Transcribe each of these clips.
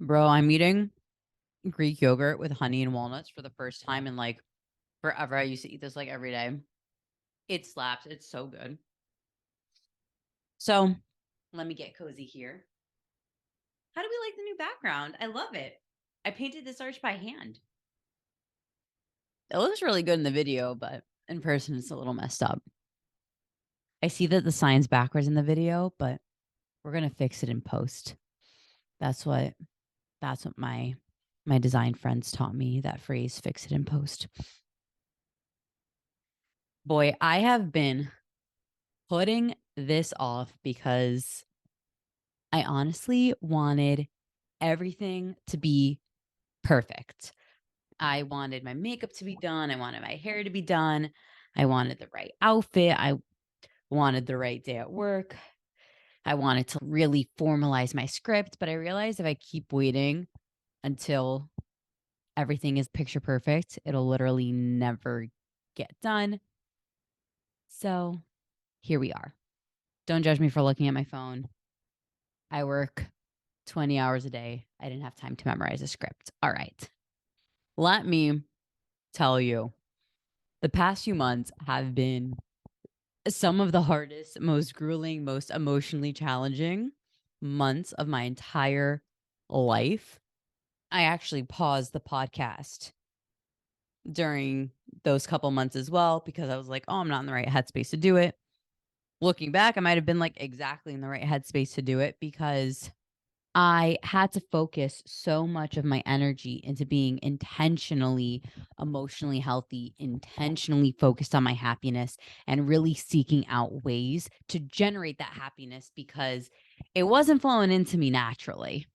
Bro, I'm eating Greek yogurt with honey and walnuts for the first time in like forever. I used to eat this like every day. It slaps. It's so good. So let me get cozy here. How do we like the new background? I love it. I painted this arch by hand. It looks really good in the video, but in person it's a little messed up. I see that the sign's backwards in the video, but we're gonna fix it in post. That's what that's what my design friends taught me, that phrase, fix it in post. Boy, I have been putting this off because I honestly wanted everything to be perfect. I wanted my makeup to be done. I wanted my hair to be done. I wanted the right outfit. I wanted the right day at work. I wanted to really formalize my script. But I realized if I keep waiting until everything is picture perfect, it'll literally never get done. So here we are. Don't judge me for looking at my phone. I work 20 hours a day. I didn't have time to memorize a script. All right. Let me tell you, the past few months have been some of the hardest, most grueling, most emotionally challenging months of my entire life. I actually paused the podcast during those couple months as well because I was like, oh, I'm not in the right headspace to do it. Looking back, I might have been like exactly in the right headspace to do it because I had to focus so much of my energy into being intentionally emotionally healthy, intentionally focused on my happiness, and really seeking out ways to generate that happiness because it wasn't flowing into me naturally.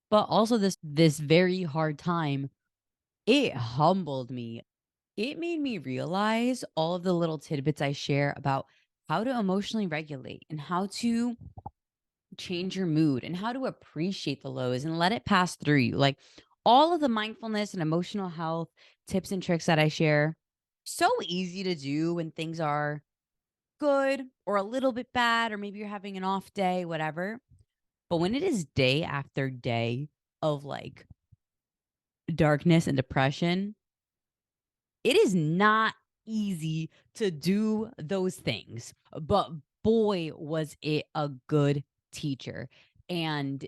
But also this very hard time, it humbled me. It made me realize all of the little tidbits I share about how to emotionally regulate and how to change your mood and how to appreciate the lows and let it pass through you. Like all of the mindfulness and emotional health tips and tricks that I share, so easy to do when things are good or a little bit bad, or maybe you're having an off day, whatever. But when it is day after day of like darkness and depression, it is not easy to do those things. But boy, was it a good teacher. And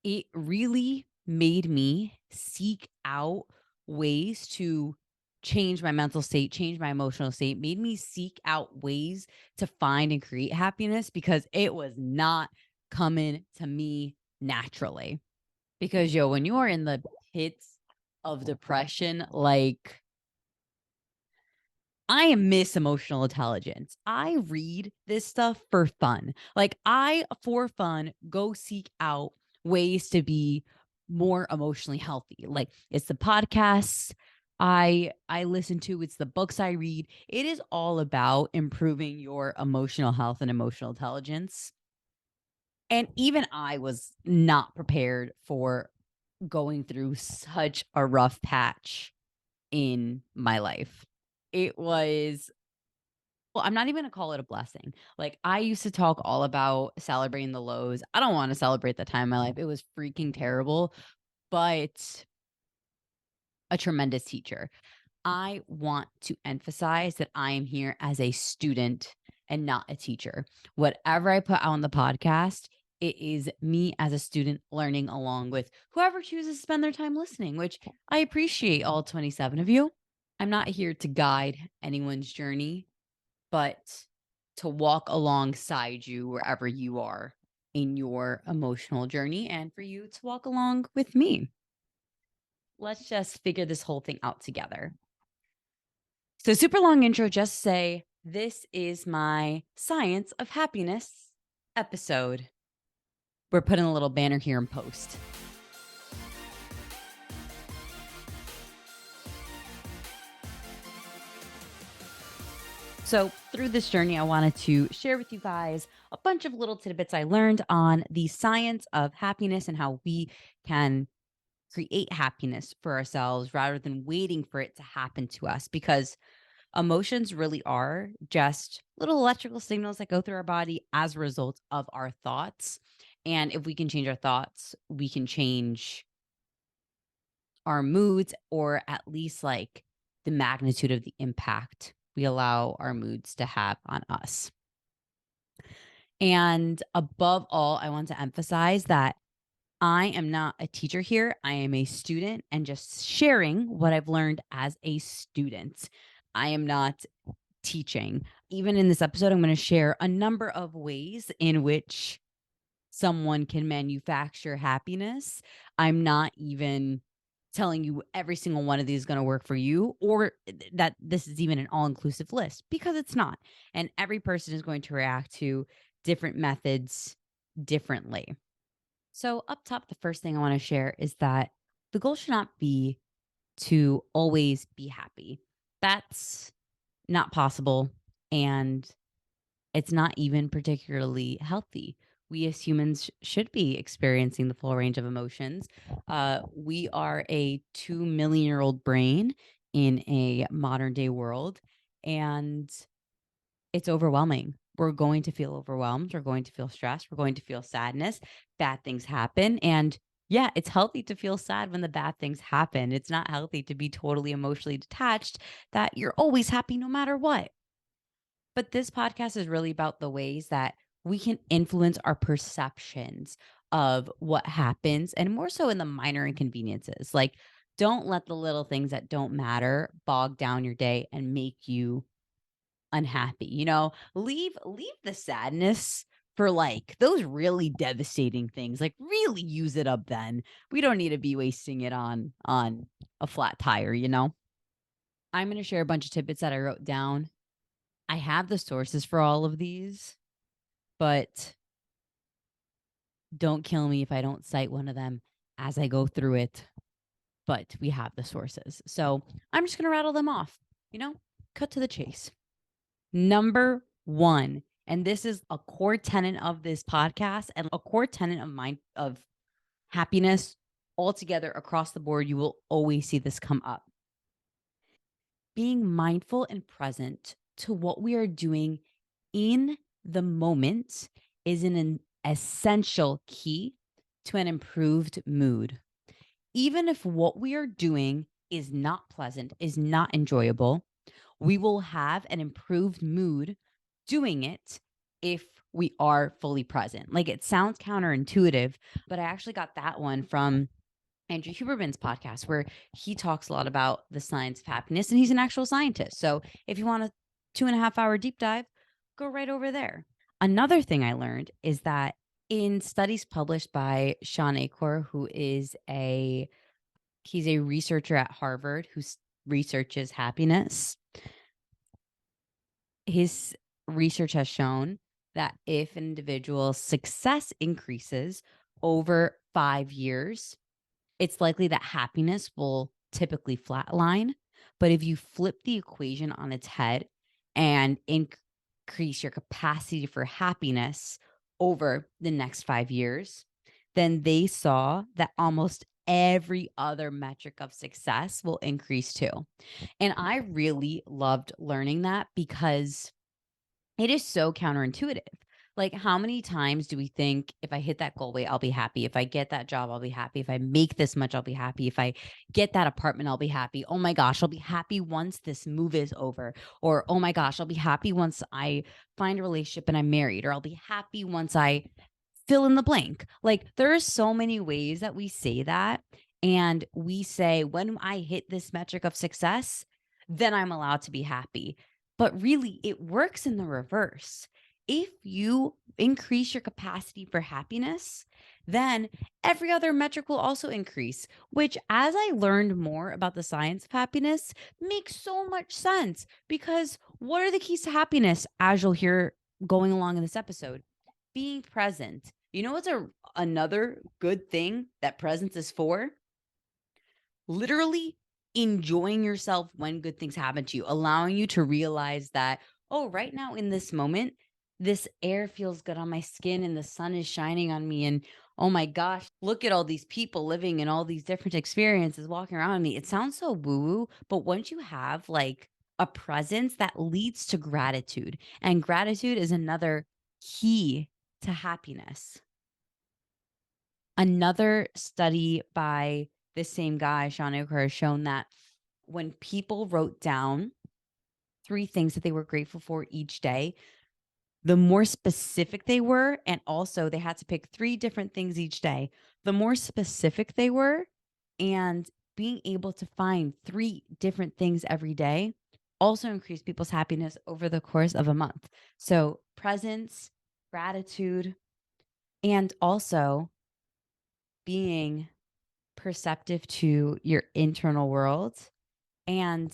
it really made me seek out ways to change my mental state, change my emotional state, made me seek out ways to find and create happiness because it was not coming to me naturally. Because, yo, when you are in the pits of depression, like I am Miss Emotional Intelligence. I read this stuff for fun. Like I, for fun, go seek out ways to be more emotionally healthy. Like it's the podcasts I listen to, it's the books I read. It is all about improving your emotional health and emotional intelligence. And even I was not prepared for going through such a rough patch in my life. It was well, I'm not even gonna call it a blessing. Like, I used to talk all about celebrating the lows. I don't wanna celebrate that time in my life. It was freaking terrible, but a tremendous teacher. I want to emphasize that I am here as a student and not a teacher. Whatever I put out on the podcast, it is me as a student learning along with whoever chooses to spend their time listening, which I appreciate all 27 of you. I'm not here to guide anyone's journey, but to walk alongside you wherever you are in your emotional journey and for you to walk along with me. Let's just figure this whole thing out together. So, super long intro, just say, this is my Science of Happiness episode. We're putting a little banner here in post. So, through this journey, I wanted to share with you guys a bunch of little tidbits I learned on the science of happiness and how we can create happiness for ourselves rather than waiting for it to happen to us. Because emotions really are just little electrical signals that go through our body as a result of our thoughts. And if we can change our thoughts, we can change our moods, or at least like the magnitude of the impact we allow our moods to have on us. And above all, I want to emphasize that I am not a teacher here. I am a student and just sharing what I've learned as a student. I am not teaching. Even in this episode, I'm going to share a number of ways in which someone can manufacture happiness. I'm not even telling you every single one of these is going to work for you, or that this is even an all-inclusive list, because it's not. And every person is going to react to different methods differently. So, up top, the first thing I want to share is that the goal should not be to always be happy. That's not possible. And it's not even particularly healthy. We as humans should be experiencing the full range of emotions. We are a 2 million-year-old brain in a modern day world, and it's overwhelming. We're going to feel overwhelmed. We're going to feel stressed. We're going to feel sadness. Bad things happen. And yeah, it's healthy to feel sad when the bad things happen. It's not healthy to be totally emotionally detached, that you're always happy no matter what. But this podcast is really about the ways that we can influence our perceptions of what happens, and more so in the minor inconveniences. Like, don't let the little things that don't matter bog down your day and make you unhappy. Leave the sadness for like those really devastating things. Like, really use it up then. We don't need to be wasting it on a flat tire. I'm going to share a bunch of tidbits that I wrote down. I have the sources for all of these, but don't kill me if I don't cite one of them as I go through it. But we have the sources. So I'm just going to rattle them off, cut to the chase. Number one, and this is a core tenet of this podcast and a core tenet of mine, of happiness altogether across the board. You will always see this come up. Being mindful and present to what we are doing in the moment is an essential key to an improved mood. Even if what we are doing is not pleasant, is not enjoyable, we will have an improved mood doing it if we are fully present. Like, it sounds counterintuitive, but I actually got that one from Andrew Huberman's podcast, where he talks a lot about the science of happiness, and he's an actual scientist. So if you want a 2.5 hour deep dive, go right over there. Another thing I learned is that in studies published by Sean Acor, he's a researcher at Harvard who researches happiness. His research has shown that if an individual's success increases over 5 years, it's likely that happiness will typically flatline. But if you flip the equation on its head and increase your capacity for happiness over the next 5 years, then they saw that almost every other metric of success will increase too. And I really loved learning that, because it is so counterintuitive. Like, how many times do we think, if I hit that goal weight, I'll be happy. If I get that job, I'll be happy. If I make this much, I'll be happy. If I get that apartment, I'll be happy. Oh my gosh, I'll be happy once this move is over. Or, oh my gosh, I'll be happy once I find a relationship and I'm married. Or I'll be happy once I fill in the blank. Like, there are so many ways that we say that. And we say, when I hit this metric of success, then I'm allowed to be happy. But really, it works in the reverse. If you increase your capacity for happiness, then every other metric will also increase, which, as I learned more about the science of happiness, makes so much sense. Because what are the keys to happiness, as you'll hear going along in this episode? Being present. You know what's another good thing that presence is for? Literally enjoying yourself when good things happen to you, allowing you to realize that, oh, right now in this moment, this air feels good on my skin and the sun is shining on me. And oh my gosh, look at all these people living in all these different experiences walking around me. It sounds so woo woo, but once you have like a presence, that leads to gratitude, and gratitude is another key to happiness. Another study by the same guy, Sean O'Kerr, has shown that when people wrote down 3 things that they were grateful for each day, the more specific they were, and also they had to pick 3 different things each day. The more specific they were, and being able to find 3 different things every day also increased people's happiness over the course of a month. So, presence, gratitude, and also being perceptive to your internal world and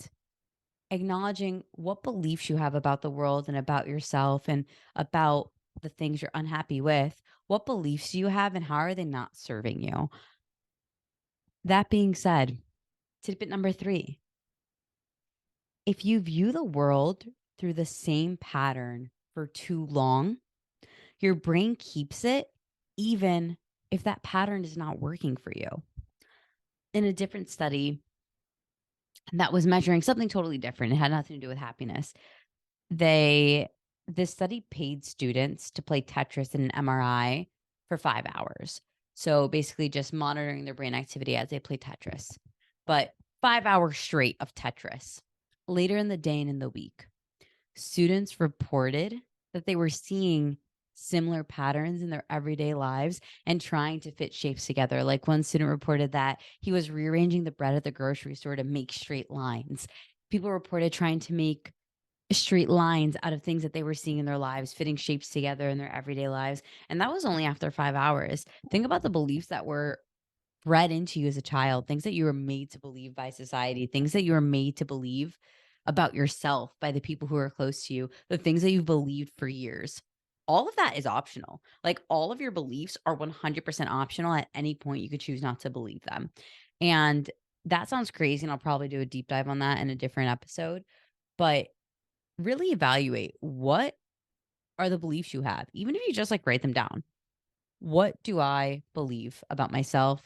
acknowledging what beliefs you have about the world and about yourself and about the things you're unhappy with. What beliefs do you have and how are they not serving you? That being said, tidbit number 3, if you view the world through the same pattern for too long, your brain keeps it even if that pattern is not working for you. In a different study that was measuring something totally different, it had nothing to do with happiness. They This study paid students to play Tetris in an MRI for 5 hours. So, basically just monitoring their brain activity as they play Tetris, but 5 hours straight of Tetris. Later in the day and in the week, students reported that they were seeing similar patterns in their everyday lives and trying to fit shapes together. Like, one student reported that he was rearranging the bread at the grocery store to make straight lines. People reported trying to make straight lines out of things that they were seeing in their lives, fitting shapes together in their everyday lives. And that was only after 5 hours. Think about the beliefs that were bred into you as a child, things that you were made to believe by society, things that you were made to believe about yourself by the people who are close to you, the things that you've believed for years. All of that is optional. Like, all of your beliefs are 100% optional. At any point, you could choose not to believe them. And that sounds crazy. And I'll probably do a deep dive on that in a different episode. But really evaluate, what are the beliefs you have, even if you just like write them down. What do I believe about myself,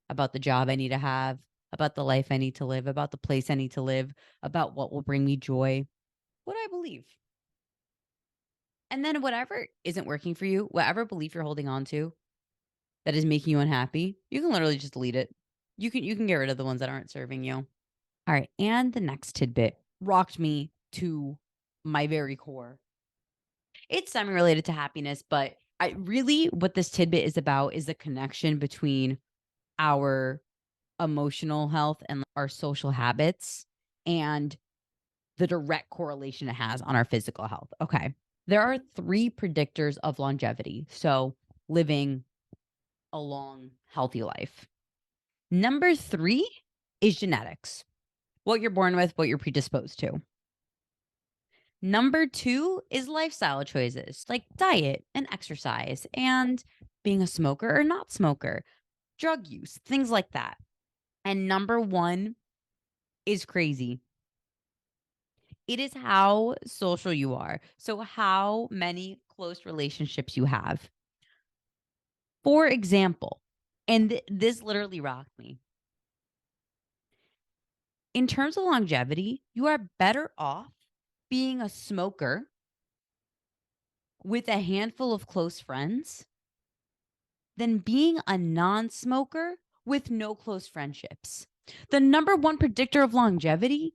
about the job I need to have, about the life I need to live, about the place I need to live, about what will bring me joy? What do I believe? And then whatever isn't working for you, whatever belief you're holding on to that is making you unhappy, you can literally just delete it. You can get rid of the ones that aren't serving you. All right, and the next tidbit rocked me to my very core. It's semi-related to happiness, but I really, what this tidbit is about is the connection between our emotional health and our social habits and the direct correlation it has on our physical health. Okay. There are 3 predictors of longevity. So, living a long, healthy life. Number 3 is genetics. What you're born with, what you're predisposed to. Number 2 is lifestyle choices like diet and exercise and being a smoker or not smoker, drug use, things like that. And number 1 is crazy. It is how social you are. So, how many close relationships you have. For example, and this literally rocked me. In terms of longevity, you are better off being a smoker with a handful of close friends than being a non smoker with no close friendships. The number 1 predictor of longevity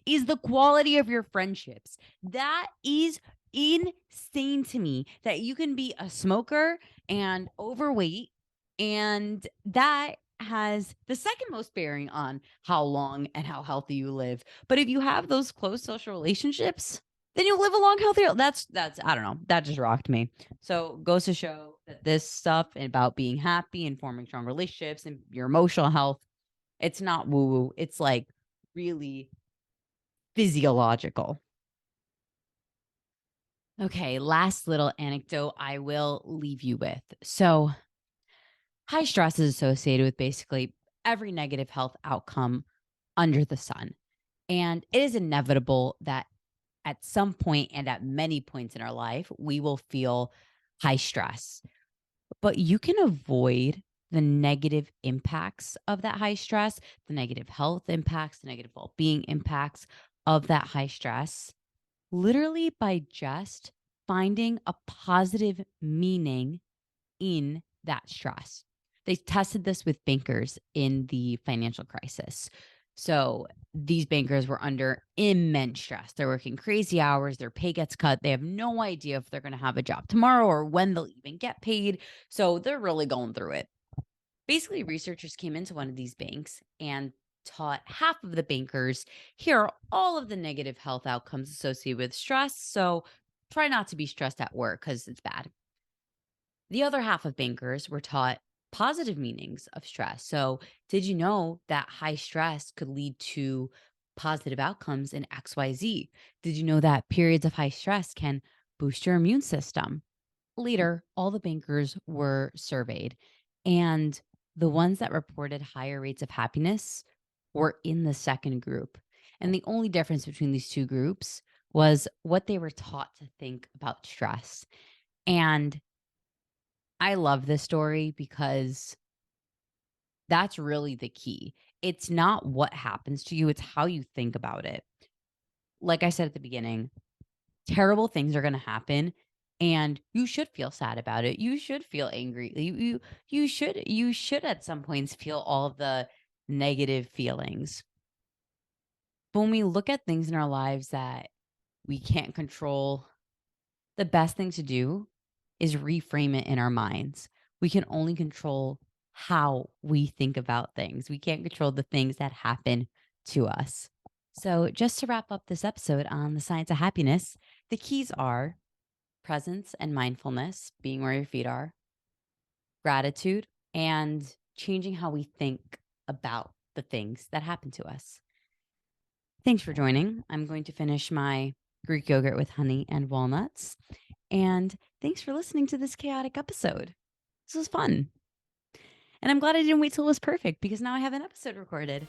is the quality of your friendships. That is insane to me, that you can be a smoker and overweight, and that has the second most bearing on how long and how healthy you live. But if you have those close social relationships, then you'll live a long, healthier. That's I don't know. That just rocked me. So, goes to show that this stuff about being happy and forming strong relationships and your emotional health, it's not woo woo. It's like really physiological. Okay, last little anecdote I will leave you with. So, high stress is associated with basically every negative health outcome under the sun. And it is inevitable that at some point and at many points in our life, we will feel high stress. But you can avoid the negative impacts of that high stress, the negative health impacts, the negative well being impacts of that high stress, literally by just finding a positive meaning in that stress. They tested this with bankers in the financial crisis. So these bankers were under immense stress. They're working crazy hours, their pay gets cut. They have no idea if they're going to have a job tomorrow or when they'll even get paid. So they're really going through it. Basically, researchers came into one of these banks and taught half of the bankers, here are all of the negative health outcomes associated with stress. So try not to be stressed at work because it's bad. The other half of bankers were taught positive meanings of stress. So, did you know that high stress could lead to positive outcomes in XYZ? Did you know that periods of high stress can boost your immune system? Later, all the bankers were surveyed, and the ones that reported higher rates of happiness were in the second group. And the only difference between these two groups was what they were taught to think about stress. And I love this story because that's really the key. It's not what happens to you, it's how you think about it. Like I said at the beginning, terrible things are going to happen and you should feel sad about it. You should feel angry. You should at some points feel all of the negative feelings. But when we look at things in our lives that we can't control, the best thing to do is reframe it in our minds. We can only control how we think about things. We can't control the things that happen to us. So, just to wrap up this episode on the science of happiness, the keys are presence and mindfulness, being where your feet are, gratitude, and changing how we think about the things that happen to us. Thanks for joining. I'm going to finish my Greek yogurt with honey and walnuts. And thanks for listening to this chaotic episode. This was fun. And I'm glad I didn't wait till it was perfect because now I have an episode recorded.